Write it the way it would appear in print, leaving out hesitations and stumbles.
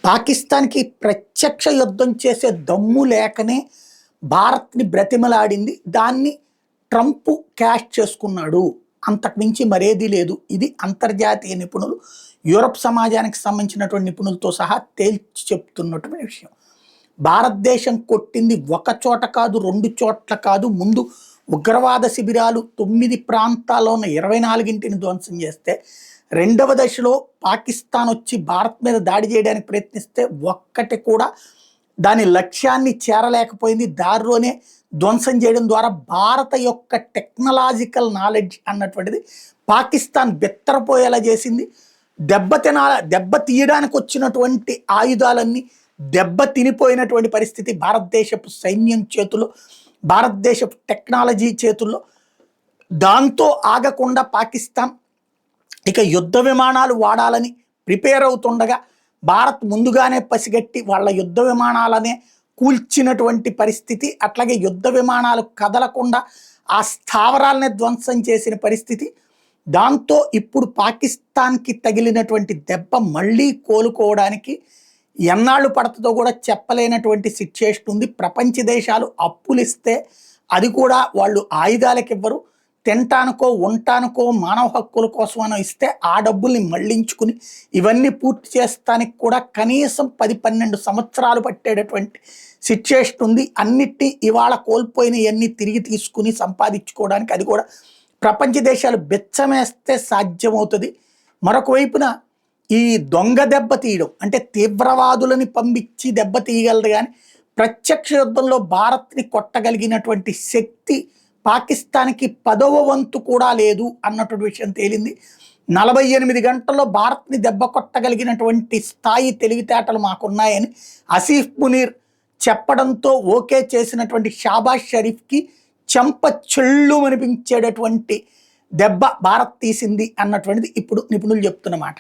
పాకిస్తాన్‌కి ప్రత్యక్ష యుద్ధం చేసే దమ్ము లేకనే భారత్‌ని బ్రతిమలాడింది. దాన్ని ట్రంప్ క్యాష్ చేసుకున్నాడు. అంతకు మించి మరేదీ లేదు. ఇది అంతర్జాతీయ నిపుణులు, యూరప్ సమాజానికి సంబంధించినటువంటి నిపుణులతో సహా తేల్చి చెప్తున్నటువంటి విషయం. భారతదేశం కొట్టింది ఒక చోట కాదు, 2 చోట్ల కాదు. ముందు ఉగ్రవాద శిబిరాలు 9 ప్రాంతాల్లో ఉన్న 24ంటిని ధ్వంసం చేస్తే, రెండవ దశలో పాకిస్తాన్ వచ్చి భారత్ మీద దాడి చేయడానికి ప్రయత్నిస్తే ఒక్కటి కూడా దాని లక్ష్యాన్ని చేరలేకపోయింది. దారిలోనే ధ్వంసం చేయడం ద్వారా భారత యొక్క టెక్నాలజికల్ నాలెడ్జ్ అన్నటువంటిది పాకిస్తాన్ బెత్తరపోయేలా చేసింది. దెబ్బ తీయడానికి వచ్చినటువంటి ఆయుధాలన్నీ దెబ్బ తినిపోయినటువంటి పరిస్థితి భారతదేశపు సైన్యం చేతుల్లో, భారతదేశపు టెక్నాలజీ చేతుల్లో. దాంతో ఆగకుండా పాకిస్తాన్ ఇక యుద్ధ విమానాలు వాడాలని ప్రిపేర్ అవుతుండగా భారత్ ముందుగానే పసిగట్టి వాళ్ళ యుద్ధ విమానాలనే కూల్చినటువంటి పరిస్థితి. అట్లాగే యుద్ధ విమానాలు కదలకుండా ఆ స్థావరాలనే ధ్వంసం చేసిన పరిస్థితి. దాంతో ఇప్పుడు పాకిస్తాన్కి తగిలినటువంటి దెబ్బ మళ్ళీ కోలుకోవడానికి ఎన్నాళ్ళు పడుతుందో కూడా చెప్పలేనటువంటి సిచ్యుయేషన్ ఉంది. ప్రపంచ దేశాలు అప్పులు ఇస్తే అది కూడా వాళ్ళు ఆయుధాలకు ఇవ్వరు, తినటానికో ఉండటానికో మానవ హక్కుల కోసమనో ఇస్తే ఆ డబ్బుల్ని మళ్లించుకుని ఇవన్నీ పూర్తి చేస్తానికి కూడా కనీసం 10-12 సంవత్సరాలు పట్టేటటువంటి సిచ్యుయేషన్ ఉంది. అన్నిటినీ ఇవాళ కోల్పోయినవన్నీ తిరిగి తీసుకుని సంపాదించుకోవడానికి అది కూడా ప్రపంచ దేశాలు బెచ్చమేస్తే సాధ్యమవుతుంది. మరొక వైపున ఈ దొంగ దెబ్బ తీయడం అంటే తీవ్రవాదులని పంపించి దెబ్బ తీయగలదు, కానీ ప్రత్యక్ష యుద్ధంలో భారత్ని కొట్టగలిగినటువంటి శక్తి పాకిస్తాన్కి 10వ వంతు కూడా లేదు అన్నటువంటి విషయం తేలింది. 48 గంటల్లో భారత్ని దెబ్బ కొట్టగలిగినటువంటి స్థాయి తెలివితేటలు మాకున్నాయని ఆసిఫ్ మునీర్ చెప్పడంతో ఓకే చేసినటువంటి షాబాజ్ షరీఫ్కి చెంప చెళ్ళు అనిపించేటటువంటి దెబ్బ భారత్ తీసింది అన్నటువంటిది ఇప్పుడు నిపుణులు చెప్తున్నమాట.